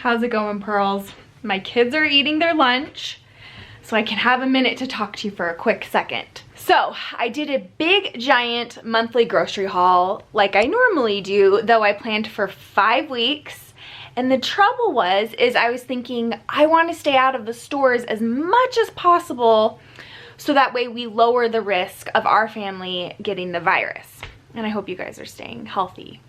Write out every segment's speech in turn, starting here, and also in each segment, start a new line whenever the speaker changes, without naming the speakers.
How's it going, Pearls? My kids are eating their lunch, so I can have a minute to talk to you for a quick second. So I did a big giant monthly grocery haul like I normally do, though I planned for 5 weeks. And the trouble was, I was thinking I want to stay out of the stores as much as possible so that way we lower the risk of our family getting the virus. And I hope you guys are staying healthy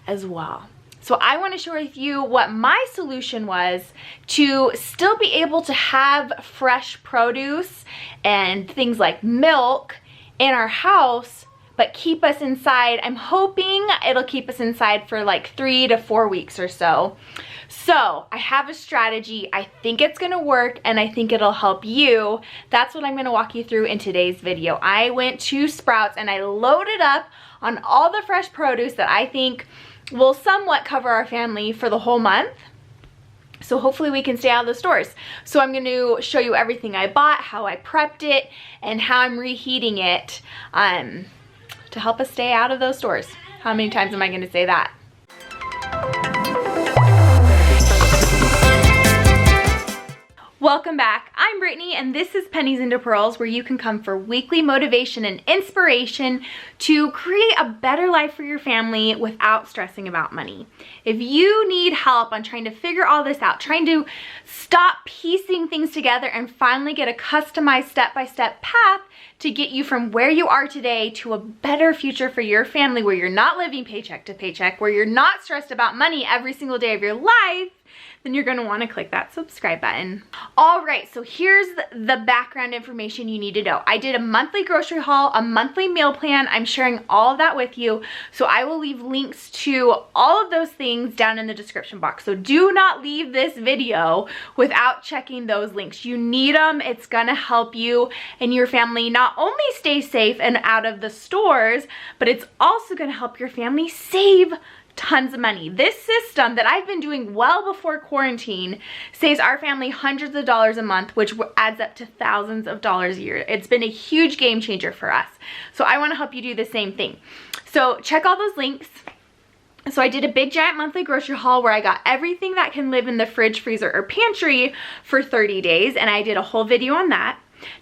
as well. So I want to share with you what my solution was to still be able to have fresh produce and things like milk in our house, but keep us inside. I'm hoping it'll keep us inside for like 3 to 4 weeks or so. So I have a strategy. I think it's gonna work and I think it'll help you. That's what I'm gonna walk you through in today's video. I went to Sprouts and I loaded up on all the fresh produce that I think will somewhat cover our family for the whole month. So hopefully we can stay out of the stores. So I'm going to show you everything I bought, how I prepped it, and how I'm reheating it to help us stay out of those stores. How many times am I going to say that? Welcome back. I'm Brittany and this is Pennies into Pearls, where you can come for weekly motivation and inspiration to create a better life for your family without stressing about money. If you need help on trying to figure all this out, trying to stop piecing things together and finally get a customized step-by-step path to get you from where you are today to a better future for your family, where you're not living paycheck to paycheck, where you're not stressed about money every single day of your life, then you're going to want to click that subscribe button. All right, so here's the background information you need to know. I did a monthly grocery haul, a monthly meal plan. I'm sharing all of that with you. So I will leave links to all of those things down in the description box. So do not leave this video without checking those links. You need them. It's going to help you and your family not only stay safe and out of the stores, but it's also going to help your family save tons of money. This system that I've been doing well before quarantine saves our family hundreds of dollars a month, which adds up to thousands of dollars a year. It's been a huge game changer for us. So I want to help you do the same thing. So check all those links. So I did a big giant monthly grocery haul where I got everything that can live in the fridge, freezer, or pantry for 30 days, and I did a whole video on that.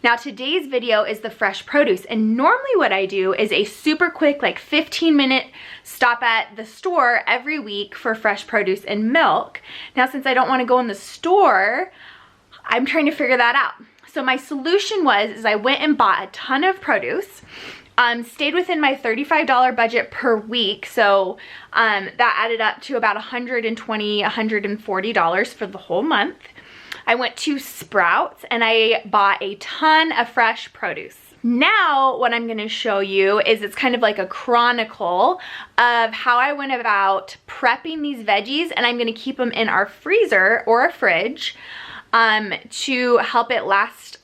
Now today's video is the fresh produce, and normally what I do is a super quick, like 15-minute stop at the store every week for fresh produce and milk. Now since I don't want to go in the store, I'm trying to figure that out. So my solution was I went and bought a ton of produce, stayed within my $35 budget per week, so that added up to about $120, $140 for the whole month. I went to Sprouts and I bought a ton of fresh produce. Now what I'm going to show you is it's kind of like a chronicle of how I went about prepping these veggies, and I'm going to keep them in our freezer or a fridge to help it last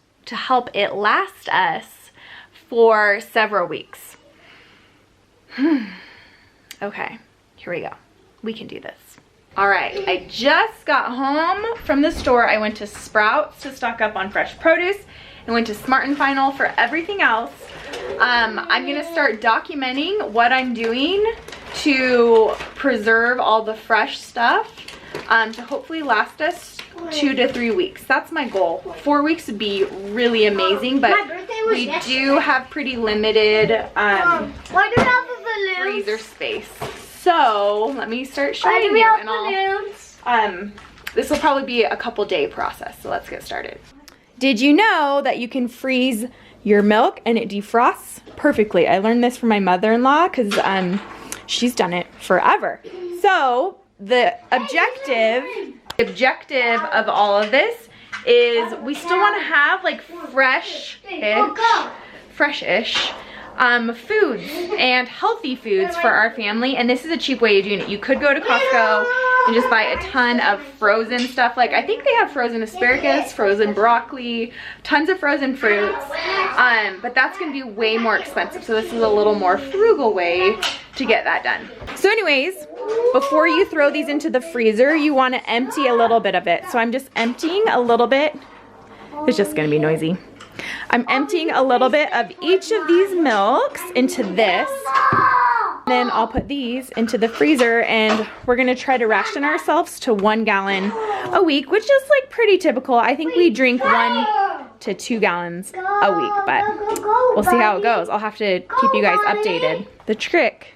us for several weeks. Okay, here we go. We can do this. All right, I just got home from the store. I went to Sprouts to stock up on fresh produce and went to Smart & Final for everything else. I'm gonna start documenting what I'm doing to preserve all the fresh stuff to hopefully last us 2 to 3 weeks. That's my goal. 4 weeks would be really amazing, but we do have pretty limited freezer space. So let me start showing you, and this will probably be a couple day process, so let's get started. Did you know that you can freeze your milk and it defrosts perfectly? I learned this from my mother-in-law because she's done it forever. So the objective of all of this is we still want to have like fresh-ish foods and healthy foods for our family, and this is a cheap way of doing it. You could go to Costco and just buy a ton of frozen stuff. Like I think they have frozen asparagus, frozen broccoli, tons of frozen fruits, but that's gonna be way more expensive. So this is a little more frugal way to get that done. So anyways, before you throw these into the freezer, you want to empty a little bit of it. So I'm just emptying a little bit. It's just gonna be noisy. I'm emptying a little bit of each of these milks into this. Then I'll put these into the freezer, and we're gonna try to ration ourselves to 1 gallon a week, which is like pretty typical. I think we drink 1 to 2 gallons a week, but we'll see how it goes. I'll have to keep you guys updated. The trick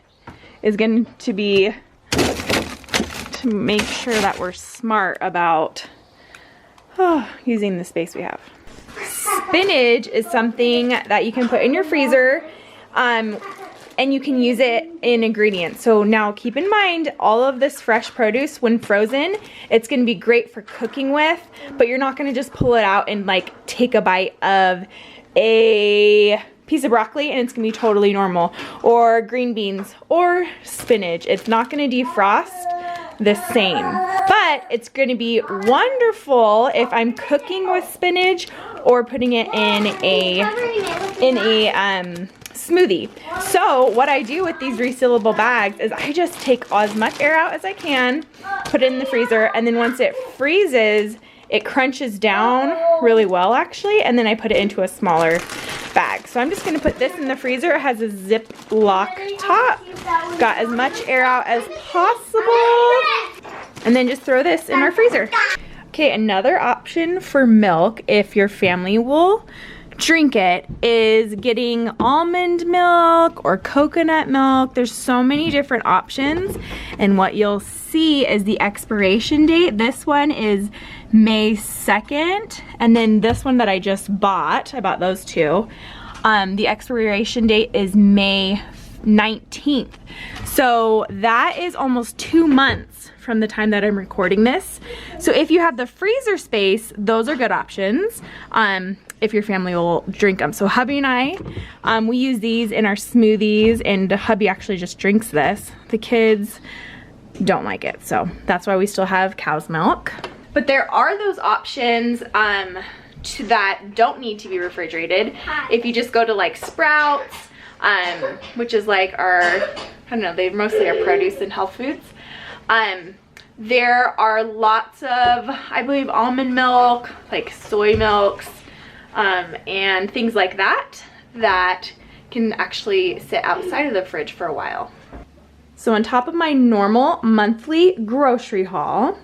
is going to be to make sure that we're smart about using the space we have. Spinach is something that you can put in your freezer, and you can use it in ingredients. So now keep in mind, all of this fresh produce, when frozen, it's gonna be great for cooking with, but you're not gonna just pull it out and like take a bite of a piece of broccoli and it's gonna be totally normal. Or green beans or spinach. It's not gonna defrost the same, but it's gonna be wonderful if I'm cooking with spinach or putting it in a smoothie. So what I do with these resealable bags is I just take as much air out as I can, put it in the freezer, and then once it freezes, it crunches down really well actually, and then I put it into a smaller bag. So I'm just gonna put this in the freezer. It has a Ziploc top, got as much air out as possible, and then just throw this in our freezer. Okay, another option for milk, if your family will drink it, is getting almond milk or coconut milk. There's so many different options, and what you'll see is the expiration date. This one is May 2nd, and then this one that I just bought, I bought those two, the expiration date is May 19th. So that is almost 2 months from the time that I'm recording this. So if you have the freezer space, those are good options. If your family will drink them. So hubby and I, we use these in our smoothies, and hubby actually just drinks this. The kids don't like it, so that's why we still have cow's milk. But there are those options that don't need to be refrigerated. If you just go to like Sprouts, which is like our, I don't know, they mostly are produce and health foods. There are lots of, I believe, almond milk, like soy milks, and things like that that can actually sit outside of the fridge for a while. So on top of my normal monthly grocery haul,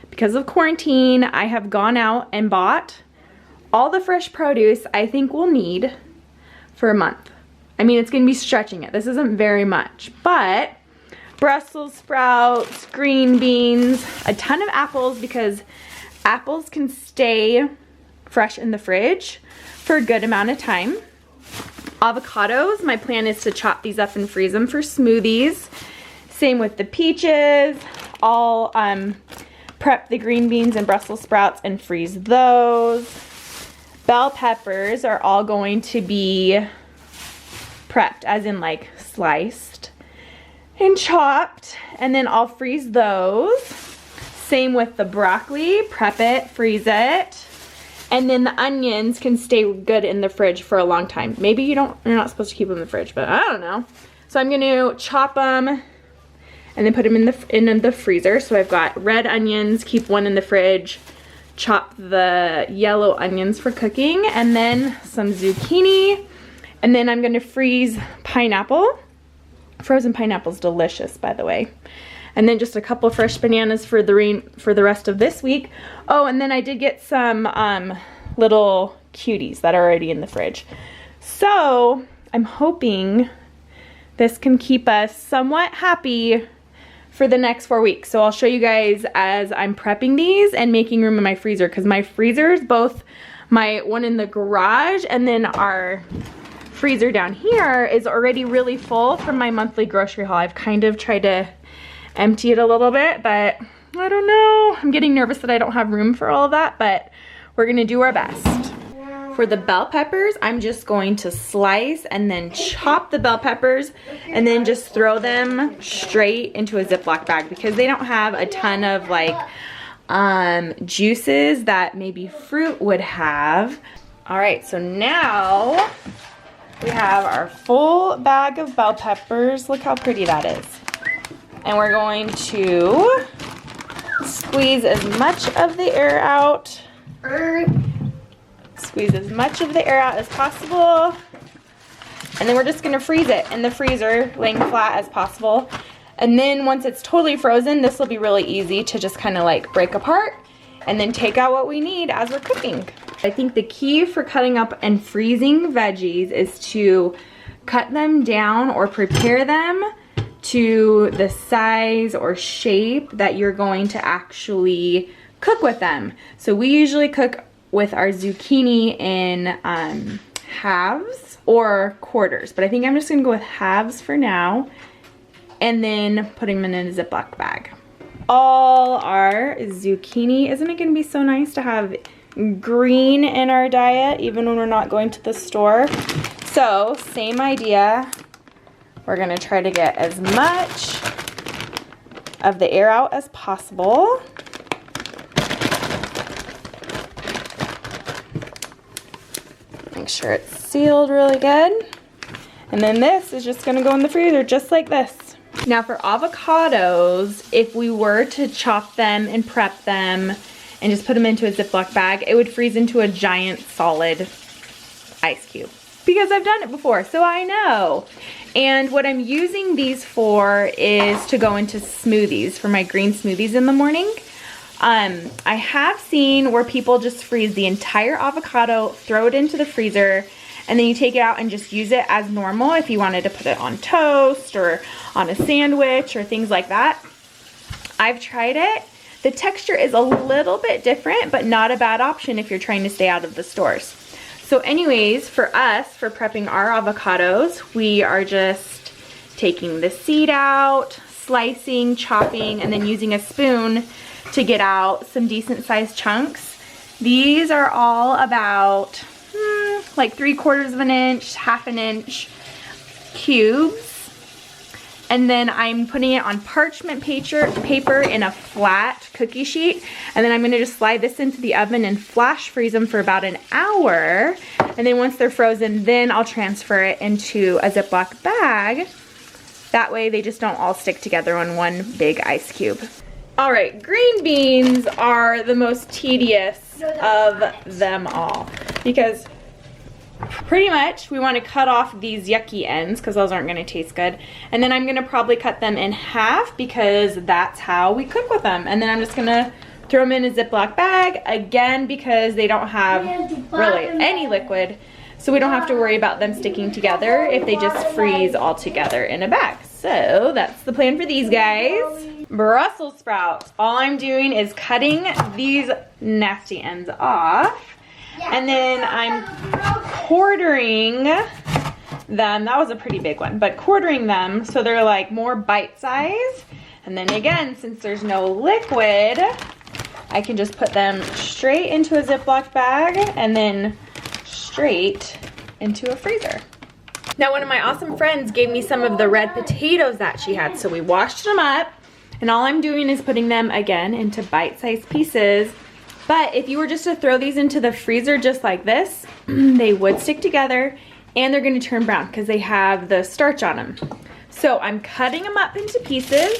because of quarantine, I have gone out and bought all the fresh produce I think we'll need for a month. I mean, it's gonna be stretching it. This isn't very much, but Brussels sprouts, green beans, a ton of apples, because apples can stay fresh in the fridge for a good amount of time. Avocados, my plan is to chop these up and freeze them for smoothies. Same with the peaches. I'll prep the green beans and Brussels sprouts and freeze those. Bell peppers are all going to be prepped, as in like sliced and chopped, and then I'll freeze those. Same with the broccoli, prep it, freeze it. And then the onions can stay good in the fridge for a long time. Maybe you're not supposed to keep them in the fridge, but I don't know. So I'm gonna chop them and then put them in the freezer. So I've got red onions, keep one in the fridge, chop the yellow onions for cooking, and then some zucchini. And then I'm gonna freeze pineapple. Frozen pineapple's delicious, by the way. And then just a couple fresh bananas for the rest of this week. Oh, and then I did get some little cuties that are already in the fridge. So I'm hoping this can keep us somewhat happy for the next 4 weeks. So I'll show you guys as I'm prepping these and making room in my freezer, because my freezers, both my one in the garage and then our freezer down here, is already really full from my monthly grocery haul. I've kind of tried to empty it a little bit, but I don't know. I'm getting nervous that I don't have room for all of that, but we're gonna do our best. For the bell peppers, I'm just going to slice and then chop the bell peppers and then just throw them straight into a Ziploc bag, because they don't have a ton of like juices that maybe fruit would have. All right, so now we have our full bag of bell peppers. Look how pretty that is. And we're going to squeeze as much of the air out. Squeeze as much of the air out as possible. And then we're just gonna freeze it in the freezer, laying flat as possible. And then once it's totally frozen, this will be really easy to just kind of like break apart and then take out what we need as we're cooking. I think the key for cutting up and freezing veggies is to cut them down or prepare them to the size or shape that you're going to actually cook with them. So we usually cook with our zucchini in halves or quarters, but I think I'm just gonna go with halves for now and then putting them in a Ziploc bag. All our zucchini, isn't it gonna be so nice to have green in our diet even when we're not going to the store? So same idea, we're gonna try to get as much of the air out as possible. Make sure it's sealed really good. And then this is just gonna go in the freezer just like this. Now for avocados, if we were to chop them and prep them and just put them into a Ziploc bag, it would freeze into a giant solid ice cube. Because I've done it before, so I know. And what I'm using these for is to go into smoothies, for my green smoothies in the morning. I have seen where people just freeze the entire avocado, throw it into the freezer, and then you take it out and just use it as normal if you wanted to put it on toast or on a sandwich or things like that. I've tried it. The texture is a little bit different, but not a bad option if you're trying to stay out of the stores. So anyways, for us, for prepping our avocados, we are just taking the seed out, slicing, chopping, and then using a spoon to get out some decent sized chunks. These are all about like 3/4 of an inch, 1/2 inch cubes. And then I'm putting it on parchment paper in a flat cookie sheet. And then I'm gonna just slide this into the oven and flash freeze them for about an hour. And then once they're frozen, then I'll transfer it into a Ziploc bag. That way they just don't all stick together on one big ice cube. All right, green beans are the most tedious of them all because pretty much we want to cut off these yucky ends because those aren't going to taste good. And then I'm going to probably cut them in half because that's how we cook with them. And then I'm just going to throw them in a Ziploc bag again because they don't have really any liquid. So we don't have to worry about them sticking together if they just freeze all together in a bag. So that's the plan for these guys. Brussels sprouts. All I'm doing is cutting these nasty ends off. And then I'm quartering them. That was a pretty big one, but quartering them so they're like more bite size. And then again, since there's no liquid, I can just put them straight into a Ziploc bag and then straight into a freezer. Now one of my awesome friends gave me some of the red potatoes that she had, so we washed them up, and all I'm doing is putting them again into bite-sized pieces. But if you were just to throw these into the freezer just like this, they would stick together and they're gonna turn brown because they have the starch on them. So I'm cutting them up into pieces,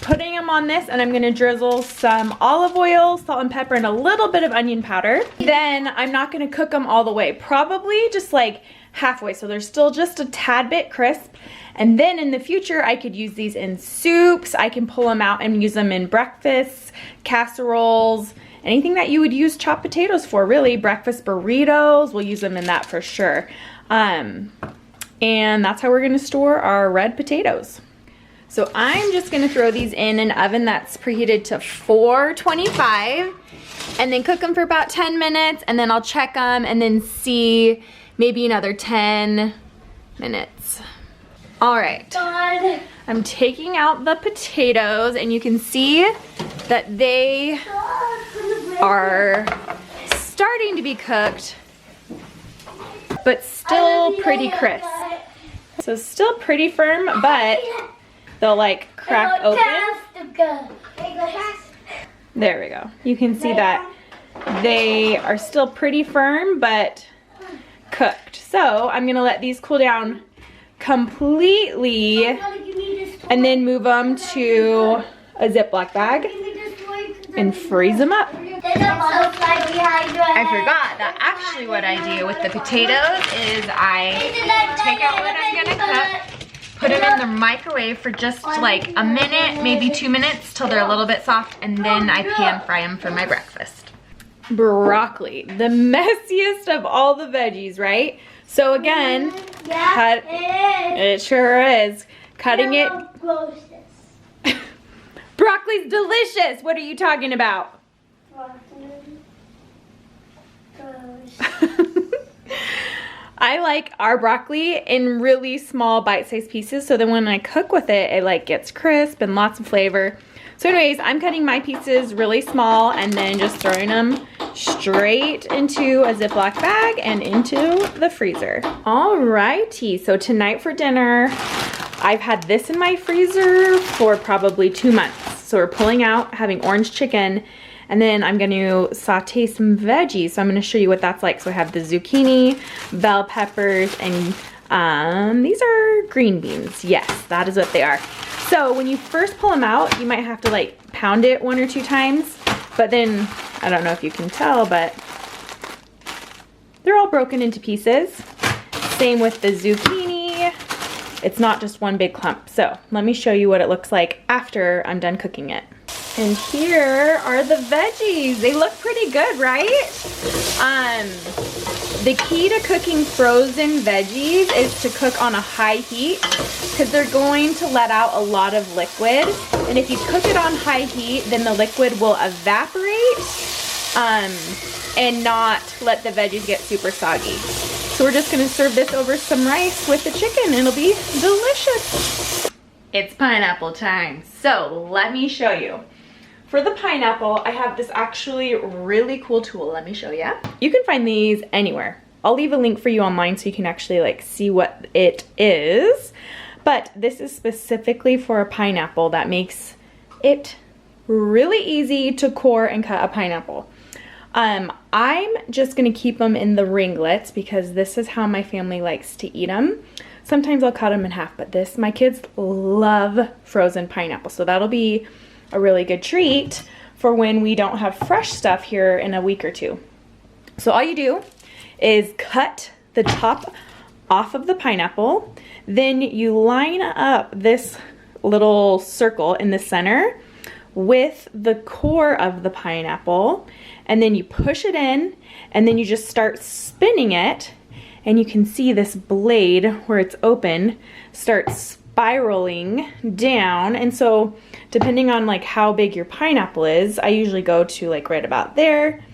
putting them on this, and I'm gonna drizzle some olive oil, salt and pepper, and a little bit of onion powder. Then I'm not gonna cook them all the way, probably just like halfway, so they're still just a tad bit crisp. And then in the future, I could use these in soups. I can pull them out and use them in breakfasts, casseroles, anything that you would use chopped potatoes for, really. Breakfast burritos, we'll use them in that for sure. And that's how we're gonna store our red potatoes. So I'm just gonna throw these in an oven that's preheated to 425 and then cook them for about 10 minutes, and then I'll check them and then see maybe another 10 minutes. All right, I'm taking out the potatoes and you can see that they are starting to be cooked, but still pretty crisp. So still pretty firm, but they'll like crack open. There we go. You can see that they are still pretty firm, but cooked. So I'm gonna let these cool down completely and then move them to a Ziploc bag. and freeze them up. I forgot that actually what I do with the potatoes is I take out what I'm gonna cook, put them in the microwave for just like a minute, maybe 2 minutes till they're a little bit soft, and then I pan fry them for my breakfast. Broccoli, the messiest of all the veggies, right? So again, it sure is. Cutting it. Broccoli's delicious. What are you talking about? I like our broccoli in really small bite-sized pieces, so then when I cook with it, it like gets crisp and lots of flavor. So anyways, I'm cutting my pieces really small and then just throwing them straight into a Ziploc bag and into the freezer. Alrighty, so tonight for dinner, I've had this in my freezer for probably 2 months. So we're pulling out, having orange chicken, and then I'm gonna saute some veggies. So I'm gonna show you what that's like. So I have the zucchini, bell peppers, and these are green beans. Yes, that is what they are. So when you first pull them out, you might have to like pound it 1 or 2 times, but then, I don't know if you can tell, but they're all broken into pieces. Same with the zucchini. It's not just one big clump. So let me show you what it looks like after I'm done cooking it. And here are the veggies. They look pretty good, right? The key to cooking frozen veggies is to cook on a high heat because they're going to let out a lot of liquid. And if you cook it on high heat, then the liquid will evaporate and not let the veggies get super soggy. So we're just gonna serve this over some rice with the chicken. It'll be delicious. It's pineapple time. So let me show you. For the pineapple, I have this actually really cool tool. Let me show you. You can find these anywhere. I'll leave a link for you online so you can actually like see what it is. But this is specifically for a pineapple that makes it really easy to core and cut a pineapple. I'm just gonna keep them in the ringlets because this is how my family likes to eat them. Sometimes I'll cut them in half, but my kids love frozen pineapple. So that'll be a really good treat for when we don't have fresh stuff here in a week or 2. So all you do is cut the top off of the pineapple, then you line up this little circle in the center with the core of the pineapple, and then you push it in, and then you just start spinning it, and you can see this blade where it's open starts spiraling down. And so depending on like how big your pineapple is, I usually go to like right about there.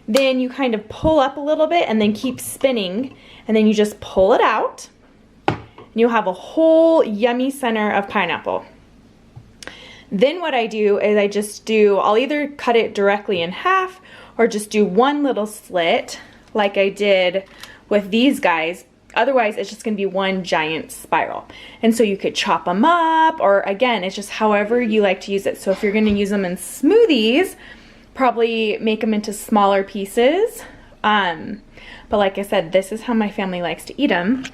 Then you kind of pull up a little bit and then keep spinning, and then you just pull it out. And you'll have a whole yummy center of pineapple. Then what I do is I'll either cut it directly in half or just do one little slit like I did with these guys. Otherwise, it's just gonna be one giant spiral. And so you could chop them up, or again, it's just however you like to use it. So if you're gonna use them in smoothies, probably make them into smaller pieces. But like I said, this is how my family likes to eat them.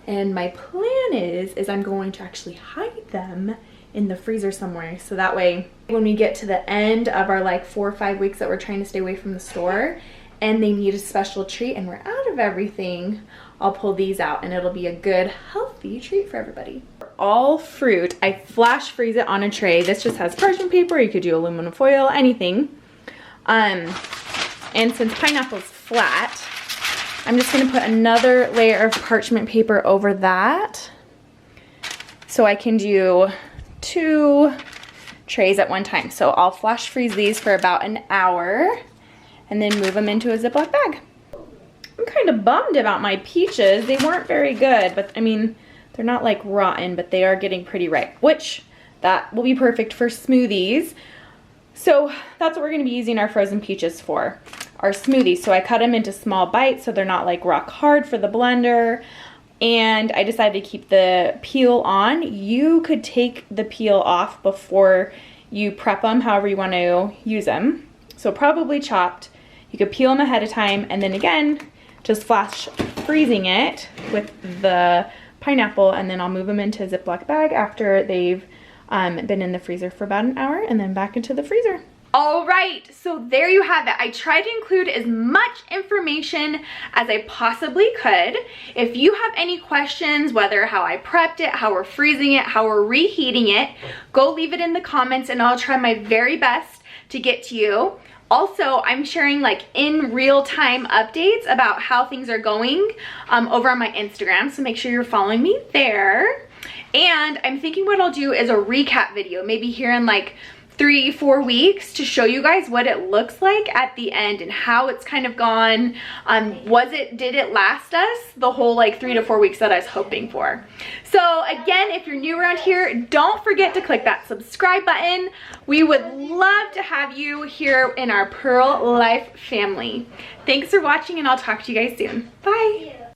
And my plan is I'm going to actually hide them in the freezer somewhere. So that way, when we get to the end of our like 4 or 5 weeks that we're trying to stay away from the store and they need a special treat and we're out of everything, I'll pull these out and it'll be a good, healthy treat for everybody. For all fruit, I flash freeze it on a tray. This just has parchment paper. You could do aluminum foil, anything. And since pineapple's flat, I'm just gonna put another layer of parchment paper over that so I can do 2 trays at one time. So I'll flash freeze these for about an hour and then move them into a Ziploc bag. I'm kind of bummed about my peaches. They weren't very good, but I mean, they're not like rotten, but they are getting pretty ripe, which that will be perfect for smoothies. So that's what we're gonna be using our frozen peaches for, our smoothies. So I cut them into small bites so they're not like rock hard for the blender. And I decided to keep the peel on. You could take the peel off before you prep them, however you want to use them. So probably chopped. You could peel them ahead of time, and then again, just flash freezing it with the pineapple, and then I'll move them into a Ziploc bag after they've been in the freezer for about an hour, and then back into the freezer. All right, so there you have it. I tried to include as much information as I possibly could. If you have any questions, whether how I prepped it, how we're freezing it, how we're reheating it, go leave it in the comments and I'll try my very best to get to you. Also, I'm sharing like in real time updates about how things are going over on my Instagram, so make sure you're following me there. And I'm thinking what I'll do is a recap video, maybe here in like 3-4 weeks, to show you guys what it looks like at the end and how it's kind of gone. Did it last us the whole like 3 to 4 weeks that I was hoping for? So again, if you're new around here, don't forget to click that subscribe button. We would love to have you here in our Pearl Life family. Thanks for watching and I'll talk to you guys soon. Bye.